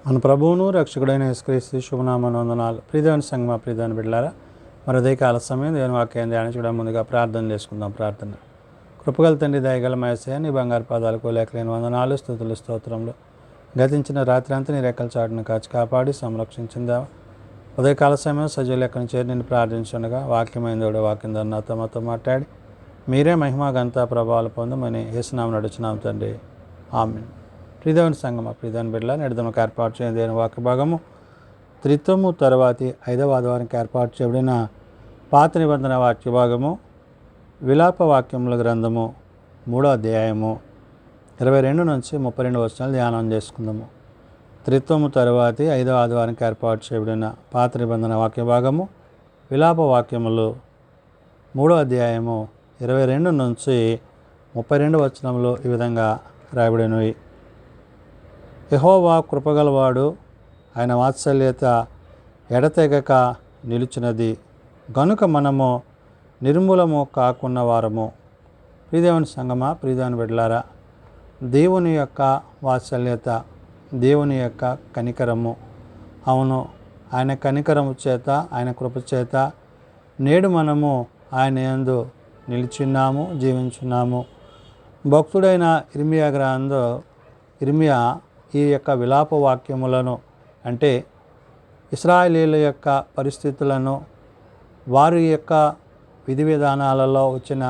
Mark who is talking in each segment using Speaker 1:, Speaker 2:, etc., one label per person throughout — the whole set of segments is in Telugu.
Speaker 1: మన ప్రభువును రక్షకుడైన యేసుక్రీస్తు శుభనామ వందనాలు. ప్రియదేవుని సంగమా, ప్రియదేవుని బిడ్డలారా, మరి ఉదయకాల సమయం దేవుని వాక్యాన్ని ధ్యానించడం ముందుగా ప్రార్థన చేసుకుందాం. ప్రార్థన. కృపగల తండ్రి, దయగల యేసయ్య, నీ బంగారు పాదాలకు లేఖలేని వందనాలు, స్తుతులు, స్తోత్రములు. గతించిన రాత్రి అంతా నీ రెక్కల చాటును కాచి కాపాడి సంరక్షించిందా. ఉదయకాల సమయం సజీవ లెక్కను చేరి నిన్ను ప్రార్థించుండగా వాక్యమైన దేవుడు వాక్యం ద్వారా నాతో మాతో మాట్లాడి మీరే మహిమా ఘనత ప్రభావాలు పొందమని యేసునామమున నడుచున్నాం తండ్రి. ఆమేన్. ప్రియదేవుని సంగమా, ప్రియదేవుని బిడ్డల నిర్ధమకు ఏర్పాటు చేయని దేవుని వాక్య భాగము త్రిత్వము తర్వాతి 5వ ఆదివారానికి ఏర్పాటు చేయబడిన పాత నిబంధన వాక్య భాగము విలాప వాక్యముల గ్రంథము 3వ అధ్యాయము 22 నుంచి 32 వచనాలు ధ్యానం చేసుకుందాము. త్రిత్వము తర్వాతి 5వ ఆదివారానికి ఏర్పాటు చేయబడిన పాత నిబంధన వాక్య భాగము విలాప వాక్యములు 3వ అధ్యాయము 22 నుంచి 32 వచనములు ఈ విధంగా రాయబడినవి. యెహోవా కృపగలవాడు, ఆయన వాత్సల్యత ఎడతెగక నిలుచున్నది గనుక మనము నిర్మూలము కాకున్న వారము. ప్రియదేవుని సంగమా, ప్రియదేవుని బిడ్డలారా, దేవుని యొక్క వాత్సల్యత, దేవుని యొక్క కనికరము, అవును, ఆయన కనికరము చేత, ఆయన కృప చేత నేడు మనము ఆయన యందు నిలిచున్నాము, జీవించున్నాము. భక్తుడైన ఇర్మియా గ్రంథంలో ఇర్మియా ఈ యొక్క విలాప వాక్యములను, అంటే ఇశ్రాయేలీయుల యొక్క పరిస్థితులను, వారి యొక్క విధి విధానాలలో వచ్చిన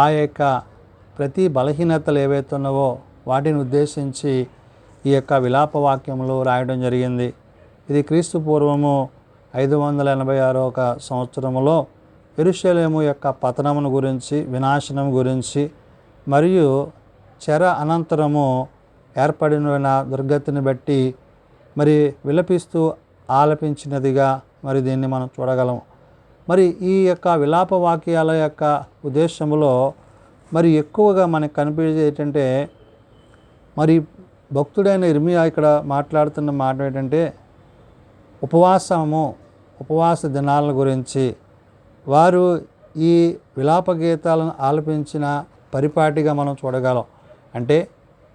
Speaker 1: ఆ యొక్క ప్రతి బలహీనతలు ఏవైతే ఉన్నావో వాటిని ఉద్దేశించి ఈ యొక్క విలాప వాక్యములు రాయడం జరిగింది. ఇది క్రీస్తు పూర్వము 586వ సంవత్సరములో యెరూషలేము యొక్క పతనమును గురించి, వినాశనం గురించి మరియు చెర అనంతరము ఏర్పడిన దుర్గతిని బట్టి మరి విలపిస్తూ ఆలపించినదిగా మరి దీన్ని మనం చూడగలము. మరి ఈ యొక్క విలాప వాక్యాల యొక్క ఉద్దేశంలో మరి ఎక్కువగా మనకు కనిపించేది ఏంటంటే, మరి భక్తుడైన ఇర్మియా ఇక్కడ మాట్లాడుతున్న మాట ఏంటంటే ఉపవాస దినాల గురించి. వారు ఈ విలాప గీతాలను ఆలపించిన పరిపాటిగా మనం చూడగలం. అంటే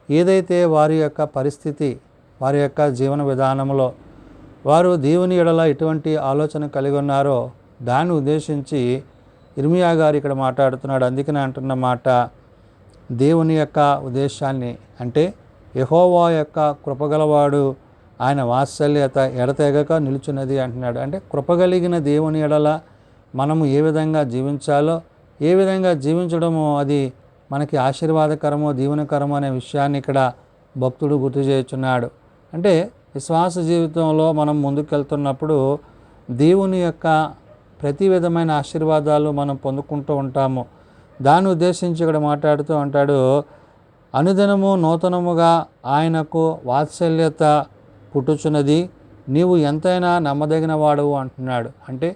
Speaker 1: ఏదైతే వారి యొక్క పరిస్థితి, వారి యొక్క జీవన విధానంలో వారు దేవుని ఎడల ఎటువంటి ఆలోచన కలిగి ఉన్నారో దాన్ని ఉద్దేశించి ఇర్మియా గారు ఇక్కడ మాట్లాడుతున్నాడు. అందుకనే అంటున్న మాట, దేవుని యొక్క ఉద్దేశాన్ని, అంటే యెహోవా యొక్క కృపగలవాడు, ఆయన వాత్సల్యత ఎడతెగక నిలుచున్నది అంటున్నాడు. అంటే కృపగలిగిన దేవుని ఎడల మనము ఏ విధంగా జీవించాలో, ఏ విధంగా జీవించడమో అది మనకి ఆశీర్వాదకరమో దీవెనకరమో అనే విషయాన్ని ఇక్కడ భక్తుడు గుర్తు చేస్తున్నాడు. అంటే విశ్వాస జీవితంలో మనం ముందుకెళ్తున్నప్పుడు దేవుని యొక్క ప్రతి విధమైన ఆశీర్వాదాలు మనం పొందుకుంటూ ఉంటాము. దాన్ని ఉద్దేశించి ఇక్కడ మాట్లాడుతూ అంటాడు, అనుదినము నూతనముగా ఆయనకు వాత్సల్యత పుట్టుచున్నది, నీవు ఎంతైనా నమ్మదగిన వాడవు అంటున్నాడు. అంటే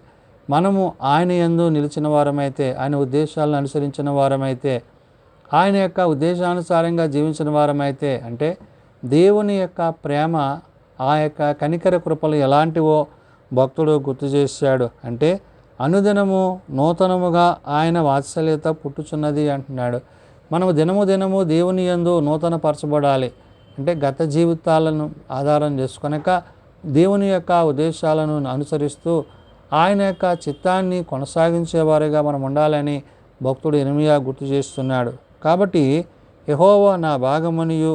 Speaker 1: మనము ఆయన యందు నిలిచిన వారమైతే, ఆయన ఉద్దేశాలను అనుసరించిన వారమైతే, ఆయన యొక్క ఉద్దేశానుసారంగా జీవించిన వారమైతే, అంటే దేవుని యొక్క ప్రేమ, ఆ యొక్క కనికర కృపలు ఎలాంటివో భక్తుడు గుర్తు చేశాడు. అంటే అనుదినము నూతనముగా ఆయన వాత్సల్యత పుట్టుచున్నది అంటున్నాడు. మనము దినము దేవుని యందు నూతన పరచబడాలి. అంటే గత జీవితాలను ఆధారం చేసుకొనక దేవుని యొక్క ఉద్దేశాలను అనుసరిస్తూ ఆయన యొక్క చిత్తాన్ని కొనసాగించేవారుగా మనం ఉండాలని భక్తుడు ఇర్మియా గుర్తు చేస్తున్నాడు. కాబట్టి యెహోవా నా భాగమనియు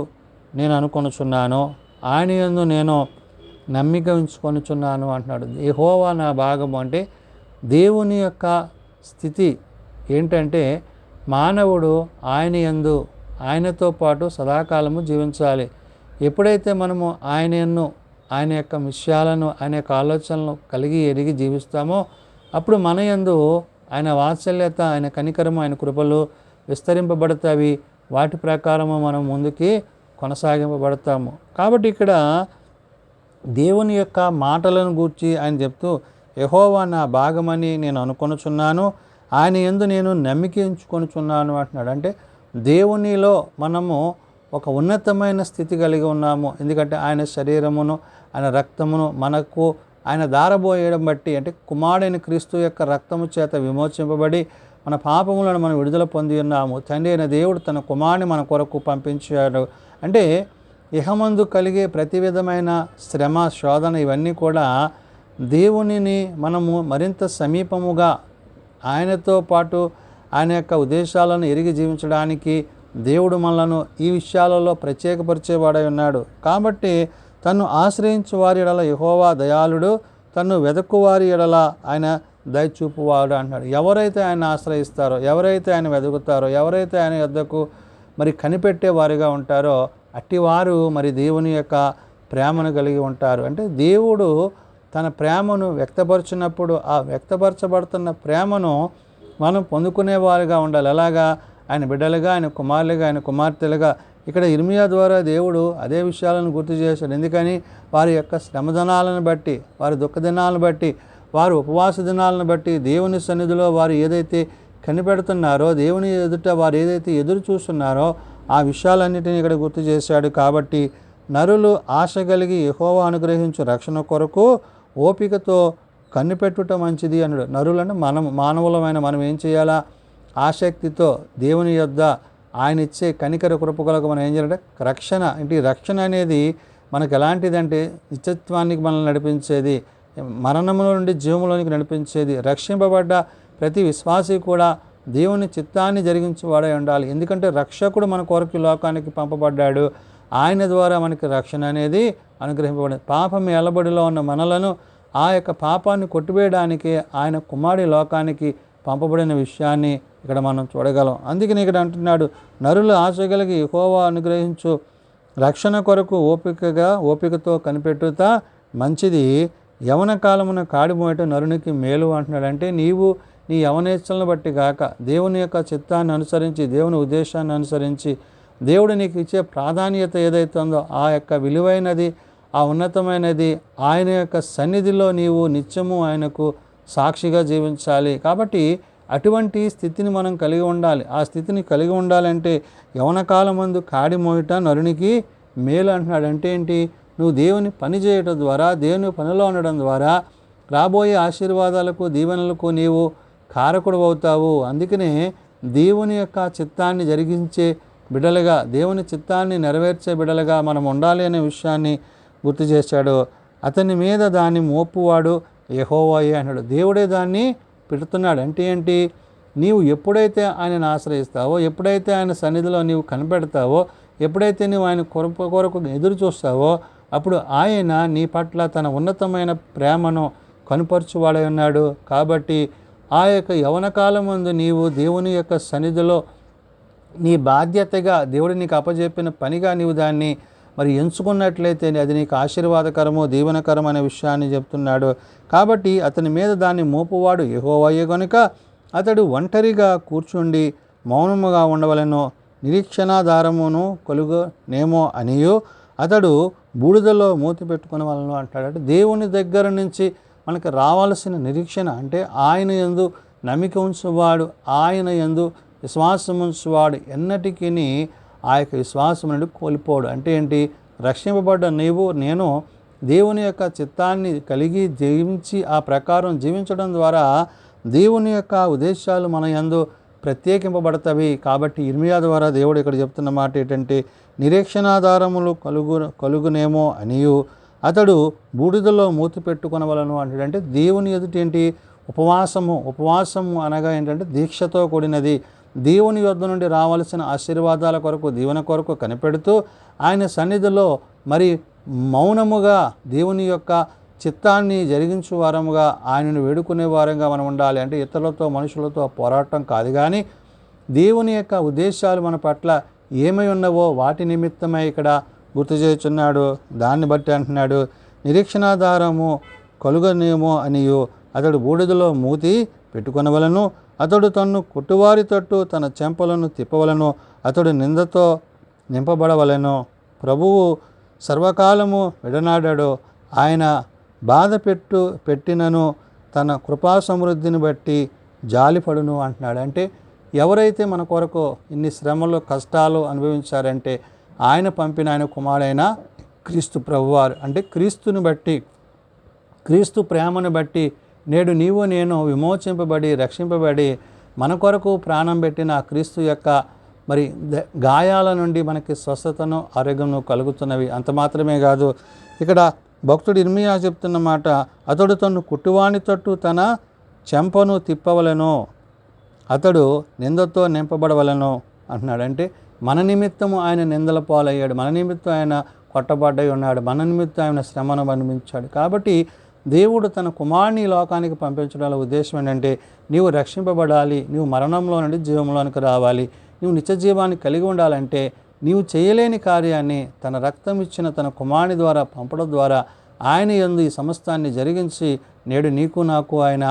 Speaker 1: నేను అనుకొనుచున్నాను, ఆయన యందు నేను నమ్మిక ఉంచుకొనుచున్నాను అంటున్నాడు. యెహోవా నా భాగము అంటే దేవుని యొక్క స్థితి ఏంటంటే మానవుడు ఆయన యందు, ఆయనతో పాటు సదాకాలము జీవించాలి. ఎప్పుడైతే మనము ఆయన యొక్క విషయాలను, ఆయన యొక్క ఆలోచనలను కలిగి ఎరిగి జీవిస్తామో అప్పుడు మన యందు ఆయన వాత్సల్యత, ఆయన కనికరము, ఆయన కృపలు విస్తరింపబడతాయి. వాటి ప్రకారము మనం ముందుకి కొనసాగింపబడతాము. కాబట్టి ఇక్కడ దేవుని యొక్క మాటలను గూర్చి ఆయన చెప్తూ, యెహోవా నా భాగమని నేను అనుకొనుచున్నాను, ఆయన యందు నేను నమ్మిక ఉంచుకొనుచున్నాను అంటున్నాడు. అంటే దేవునిలో మనము ఒక ఉన్నతమైన స్థితి కలిగి ఉన్నాము. ఎందుకంటే ఆయన శరీరమును, ఆయన రక్తమును మనకు ఆయన దారబోయడం బట్టి, అంటే కుమారుడైన క్రీస్తు యొక్క రక్తము చేత విమోచింపబడి మన పాపములను మనం విడుదల పొంది ఉన్నాము. తండ్రి అయిన దేవుడు తన కుమారుని మన కొరకు పంపించాడు. అంటే ఇహమందు కలిగే ప్రతి విధమైన శ్రమ, శోధన ఇవన్నీ కూడా దేవునిని మనము మరింత సమీపముగా ఆయనతో పాటు ఆయన యొక్క ఉద్దేశాలను ఎరిగి జీవించడానికి దేవుడు మనలను ఈ విషయాలలో ప్రత్యేకపరిచేవాడై ఉన్నాడు. కాబట్టి తను ఆశ్రయించు వారి ఎడల యెహోవా దయాళుడు, తను వెదకు వారి ఎడల ఆయన దయచూపువాడు అంటున్నాడు. ఎవరైతే ఆయన ఆశ్రయిస్తారో, ఎవరైతే ఆయన వెతుకుతారో, ఎవరైతే ఆయన యొద్దకు మరి కనిపెట్టే వారిగా ఉంటారో అట్టివారు మరి దేవుని యొక్క ప్రేమను కలిగి ఉంటారు. అంటే దేవుడు తన ప్రేమను వ్యక్తపరిచినప్పుడు ఆ వ్యక్తపరచబడుతున్న ప్రేమను మనం పొందుకునేవారుగా ఉండాలి. అలాగా ఆయన బిడ్డలుగా, ఆయన కుమారులుగా, ఆయన కుమార్తెలుగా. ఇక్కడ ఇర్మియా ద్వారా దేవుడు అదే విషయాలను గుర్తు చేశాడు. ఎందుకని? వారి యొక్క శ్రమదినాలను బట్టి, వారి దుఃఖ దినాలను బట్టి, వారు ఉపవాస దినాలను బట్టి దేవుని సన్నిధిలో వారు ఏదైతే కనిపెడుతున్నారో, దేవుని ఎదుట వారు ఏదైతే ఎదురు చూస్తున్నారో ఆ విషయాలన్నిటినీ ఇక్కడ గుర్తు చేశాడు. కాబట్టి నరులు ఆశ కలిగి యెహోవా అనుగ్రహించు రక్షణ కొరకు ఓపికతో కనిపెట్టుట మంచిది అన్నాడు. నరులను మానవులమైన మనం ఏం చేయాలా? ఆసక్తితో దేవుని యొద్ద ఆయన ఇచ్చే కనికర కృపకులకు మనం ఏం చేయాలంటే రక్షణ. అంటే రక్షణ అనేది మనకు ఎలాంటిదంటే నిత్యత్వానికి మనల్ని నడిపించేది, మరణముల నుండి జీవములోనికి నడిపించేది. రక్షింపబడ్డ ప్రతి విశ్వాసి కూడా దేవుని చిత్తాన్ని జరిగించేవాడై ఉండాలి. ఎందుకంటే రక్షకుడు మన కొరకు లోకానికి పంపబడ్డాడు. ఆయన ద్వారా మనకి రక్షణ అనేది అనుగ్రహింపబడింది. పాపం ఎలబడిలో ఉన్న మనలను ఆ యొక్క పాపాన్ని కొట్టివేయడానికి ఆయన కుమారుడి లోకానికి పంపబడిన విషయాన్ని ఇక్కడ మనం చూడగలం. అందుకని ఇక్కడ అంటున్నాడు, నరులు ఆశగలిగి యెహోవా అనుగ్రహించు రక్షణ కొరకు ఓపికతో కనిపెట్టుతా మంచిది. యవన కాలమున కాడిమోయట నరునికి మేలు అంటున్నాడు. అంటే నీవు నీ యవనేచ్ఛలను బట్టి కాక దేవుని యొక్క చిత్తాన్ని అనుసరించి, దేవుని ఉద్దేశాన్ని అనుసరించి, దేవుడు నీకు ఇచ్చే ప్రాధాన్యత ఏదైతే ఉందో ఆ యొక్క విలువైనది, ఆ ఉన్నతమైనది ఆయన యొక్క సన్నిధిలో నీవు నిత్యము ఆయనకు సాక్షిగా జీవించాలి. కాబట్టి అటువంటి స్థితిని మనం కలిగి ఉండాలి. ఆ స్థితిని కలిగి ఉండాలంటే యవనకాలం మందు కాడి మోయట నరునికి మేలు అంటున్నాడు. అంటే ఏంటి? నువ్వు దేవుని పని చేయటం ద్వారా, దేవుని పనిలో ఉండడం ద్వారా రాబోయే ఆశీర్వాదాలకు, దీవెనలకు నీవు కారకుడు అవుతావు. అందుకనే దేవుని యొక్క చిత్తాన్ని జరిగించే బిడలుగా, దేవుని చిత్తాన్ని నెరవేర్చే బిడలుగా మనం ఉండాలి అనే విషయాన్ని గుర్తు చేశాడు. అతని మీద దాన్ని మోపువాడు యెహోవాయే అన్నాడు. దేవుడే దాన్ని పెడుతున్నాడు. అంటే ఏంటి? నీవు ఎప్పుడైతే ఆయనను ఆశ్రయిస్తావో, ఎప్పుడైతే ఆయన సన్నిధిలో నీవు కనిపెడతావో, ఎప్పుడైతే నీవు ఆయన కొరకు ఎదురు చూస్తావో అప్పుడు ఆయన నీ పట్ల తన ఉన్నతమైన ప్రేమను కనుపరచువాడై ఉన్నాడు. కాబట్టి ఆ యొక్క యవనకాలం ముందు నీవు దేవుని యొక్క సన్నిధిలో నీ బాధ్యతగా, దేవుడు నీకు అప్పజెప్పిన పనిగా నీవు దాన్ని మరి ఎంచుకున్నట్లయితే అది నీకు ఆశీర్వాదకరము, దీవెనకరం అనే విషయాన్ని చెప్తున్నాడు. కాబట్టి అతని మీద దాన్ని మోపువాడు యెహోవాయే గనుక అతడు ఒంటరిగా కూర్చుండి మౌనముగా ఉండవలెను, నిరీక్షణాధారమును కలుగునేమో అనియు అతడు బూడిదలో మూతి పెట్టుకునవలెను అంటాడు. అంటే దేవుని దగ్గర నుంచి మనకు రావాల్సిన నిరీక్షణ అంటే ఆయన యందు నమ్మిక ఉంచువాడు, ఆయన యందు విశ్వాసం ఉంచువాడు ఎన్నటికీ ఆ యొక్క విశ్వాసం నుండి కోల్పోడు. అంటే ఏంటి? రక్షింపబడ్డ నేను దేవుని యొక్క చిత్తాన్ని కలిగి జీవించి ఆ ప్రకారం జీవించడం ద్వారా దేవుని యొక్క ఉద్దేశాలు మన యందు ప్రత్యేకింపబడతవి. కాబట్టి ఇర్మియా ద్వారా దేవుడు ఇక్కడ చెప్తున్న మాట ఏంటంటే నిరీక్షణాధారములు కలుగునేమో అనియు అతడు బూడిదలో మూతి పెట్టుకొనవలను అంటాడు. అంటే దేవుని ఎదుటి ఏంటి? ఉపవాసము అనగా ఏంటంటే దీక్షతో కూడినది. దేవుని యొద్ద నుండి రావాల్సిన ఆశీర్వాదాల కొరకు, దీవెన కొరకు కనిపెడుతూ ఆయన సన్నిధిలో మరి మౌనముగా దేవుని యొక్క చిత్తాన్ని జరిగించు వారముగా, ఆయనను వేడుకునే వారంగా మనం ఉండాలి. అంటే ఇతరులతో, మనుషులతో పోరాటం కాదు, కానీ దేవుని యొక్క ఉద్దేశాలు మన పట్ల ఏమై ఉన్నవో వాటి నిమిత్తమై ఇక్కడ గుర్తు చేస్తున్నాడు. దాన్ని బట్టి అంటున్నాడు, నిరీక్షణాధారము కలుగనేమో అనియు అతడు బూడిదలో మూతి పెట్టుకొనవలను, అతడు తన్ను కొట్టువారి తట్టు తన చెంపలను తిప్పవలను, అతడు నిందతో నింపబడవలెను. ప్రభువు సర్వకాలము విడనాడాడు, ఆయన బాధ పెట్టినను తన కృపా సమృద్ధిని బట్టి జాలిపడును అంటున్నాడు. అంటే ఎవరైతే మన కొరకు ఇన్ని శ్రమలు, కష్టాలు అనుభవించారంటే ఆయన పంపిన ఆయన కుమారుడైన క్రీస్తు ప్రభువారు. అంటే క్రీస్తుని బట్టి, క్రీస్తు ప్రేమను బట్టి నేడు నీవు నేను విమోచింపబడి, రక్షింపబడి మన కొరకు ప్రాణం పెట్టిన క్రీస్తు యొక్క మరి గాయాల నుండి మనకి స్వస్థతను ఆరోగ్యము కలుగుతున్నవి. అంత మాత్రమే కాదు, ఇక్కడ భక్తుడు ఇర్మియా చెప్తున్న మాట, అతడు తను కుట్టువాని తట్టు తన చెంపను తిప్పవలెను, అతడు నిందతో నింపబడవలను అంటున్నాడు. అంటే మన నిమిత్తము ఆయన నిందల పాలయ్యాడు, మన నిమిత్తం ఆయన కొట్టబడ్డై ఉన్నాడు, మన నిమిత్తం ఆయన శ్రమను అనుభవించాడు. కాబట్టి దేవుడు తన కుమారుని లోకానికి పంపించడంలో ఉద్దేశం ఏంటంటే, నీవు రక్షింపబడాలి, నీవు మరణంలో నుండి జీవంలోనికి రావాలి, నీవు నిత్య జీవాన్ని కలిగి ఉండాలంటే నీవు చేయలేని కార్యాన్ని తన రక్తం ఇచ్చిన తన కుమారుని ద్వారా పంపడం ద్వారా ఆయన యందు ఈ సమస్తాన్ని జరిగించి నేడు నీకు నాకు ఆయన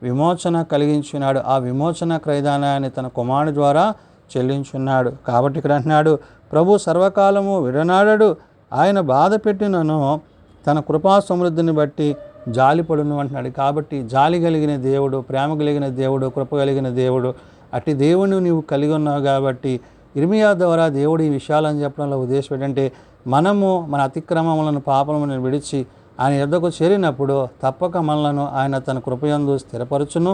Speaker 1: విమోచన కలిగించున్నాడు. ఆ విమోచన క్రయదానాన్ని తన కుమారుని ద్వారా చెల్లించున్నాడు. కాబట్టి ఇక్కడ అంటున్నాడు, ప్రభు సర్వకాలము విడనాడడు, ఆయన బాధ పెట్టినను తన కృపా సమృద్ధిని బట్టి జాలిపడును అంటున్నాడు. కాబట్టి జాలి కలిగిన దేవుడు, ప్రేమ కలిగిన దేవుడు, కృప కలిగిన దేవుడు, అట్టి దేవుని నీవు కలిగి ఉన్నావు. కాబట్టి ఇర్మియా ద్వారా దేవుడు ఈ విషయాలని చెప్పడంలో ఉద్దేశం ఏంటంటే, మనము మన అతిక్రమములను పాపములను విడిచి ఆయన యొద్దకు చేరినప్పుడు తప్పక మనలను ఆయన తన కృపయందు స్థిరపరచును,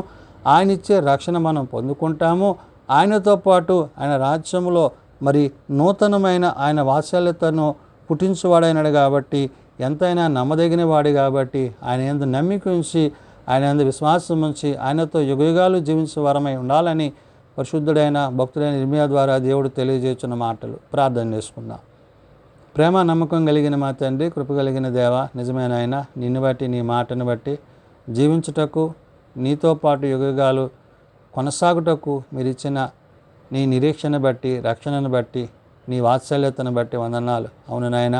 Speaker 1: ఆయన ఇచ్చే రక్షణ మనం పొందుకుంటాము. ఆయనతో పాటు ఆయన రాజ్యంలో మరి నూతనమైన ఆయన వాత్సల్యతను పుట్టించువాడైనాడు. కాబట్టి ఎంతైనా నమ్మదగిన వాడు. కాబట్టి ఆయన యందు నమ్మిక ఉంచి ఆయన యందు విశ్వాసం ఉంచి ఆయనతో యుగయుగాలు జీవించే వారమై ఉండాలని పరిశుద్ధుడైన భక్తుడైన ఇర్మియా ద్వారా దేవుడు తెలియజేస్తున్న మాటలు. ప్రార్థన చేసుకుందాం. ప్రేమ నమ్మకం కలిగిన మా తండ్రి, కృప కలిగిన దేవ, నిజమైన ఆయన, నిన్ను బట్టి నీ మాటను బట్టి జీవించుటకు, నీతో పాటు యుగయుగాలు కొనసాగుటకు మీరు ఇచ్చిన నీ నిరీక్షణ బట్టి, రక్షణను బట్టి, నీ వాత్సల్యతను బట్టి వందనాలు. అవును నాయన,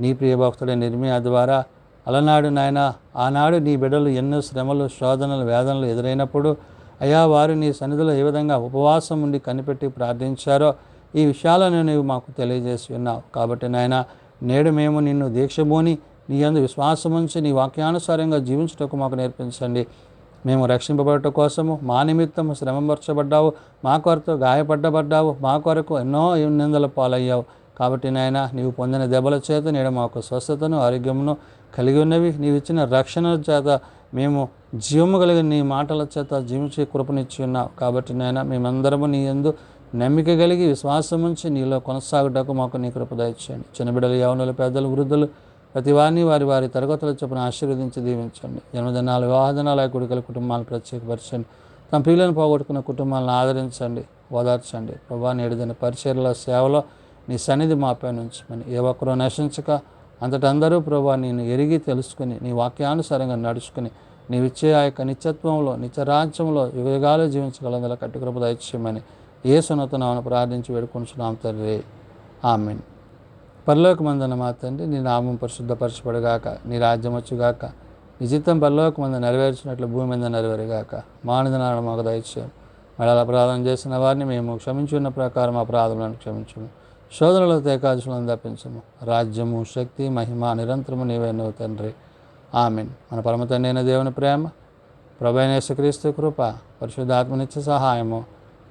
Speaker 1: నీ ప్రియభక్తుడైన ఇర్మియా ద్వారా అలనాడు నాయన, ఆనాడు నీ బిడ్డలు ఎన్నో శ్రమలు, శోధనలు, వేదనలు ఎదురైనప్పుడు అయా వారు నీ సన్నిధిలో ఏ విధంగా ఉపవాసం ఉండి కనిపెట్టి ప్రార్థించారో ఈ విషయాలను నీవు మాకు తెలియజేసి ఉన్నావు. కాబట్టి నాయన, నేడు మేము నిన్ను దీక్షభూని నీ యందు విశ్వాసముంచి నీ వాక్యానుసారంగా జీవించుటకు మాకు నేర్పించండి. మేము రక్షింపబడట కోసము మా నిమిత్తము శ్రమపరచబడ్డావు, మా కొరకు గాయపడ్డబడ్డావు, మా కొరకు ఎన్నో నిందల పాలయ్యావు. కాబట్టి నాయన, నీవు పొందిన దెబ్బల చేత నేడు మాకు స్వస్థతను, ఆరోగ్యమును కలిగి ఉన్నవి. నీవు ఇచ్చిన రక్షణ చేత మేము జీవము కలిగిన నీ మాటల చేత జీవించే కృపనిచ్చి ఉన్నావు. కాబట్టి నాయన, మేమందరము నీ యందు నమ్మిక కలిగి విశ్వాసం ఉంచి నీలో కొనసాగుటకు మాకు నీ కృప దయచేయండి. చిన్నబిడ్డలు, యవనులు, పెద్దలు, వృద్ధులు ప్రతి వారిని వారి వారి తరగతుల చొప్పున ఆశీర్వదించి దీవించండి. జన్మదినాలు, వివాహదినాలు, కుడికల కుటుంబాలను ప్రత్యేకపరచండి. తమ పిల్లలను పోగొట్టుకున్న కుటుంబాలను ఆదరించండి, ఓదార్చండి. ప్రభా, నేడు దిన పరిచర్యల సేవలో నీ సన్నిధి మాపై ఉంచమని, ఏ ఒక్కరూ నశించక అంతటందరూ ప్రభా నేను ఎరిగి తెలుసుకుని నీ వాక్యానుసారంగా నడుచుకుని నీవిచ్చే ఆ యొక్క నిత్యత్వంలో, నిత్యరాజ్యంలో యుగయుగాలు జీవించగలందులో కట్టి కృప దయచేయమని యేసునతో నామమున ప్రార్థించి వేడుకొనుచున్నాం తండ్రి. ఆమేన్. పరలోకమందున్న మా తండ్రి, నీ నామం పరిశుద్ధపరచబడుగాక, నీ రాజ్యం వచ్చుగాక, నీ చిత్తం పరలోకమందు నెరవేర్చినట్లు భూమి మీద నెరవేరుగాక. మానదినాడు మాకు దయచేయం. మళ్ళీ అపరాధం చేసిన వారిని మేము క్షమించున్న ప్రకారం అపరాధములను క్షమించుము. శోధనలో ఏకాదశులను తప్పించము. రాజ్యము, శక్తి, మహిమ నిరంతరము నీవే నువ్వు తండ్రి. ఆమేన్. మన పరమ తండ్రి అయిన దేవుని ప్రేమ, ప్రభువైన యేసుక్రీస్తు కృప, పరిశుద్ధాత్మ నిత్య సహాయము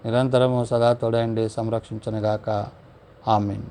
Speaker 1: నిరంతరము సదా తోడైండి సంరక్షించునుగాక. ఆమేన్.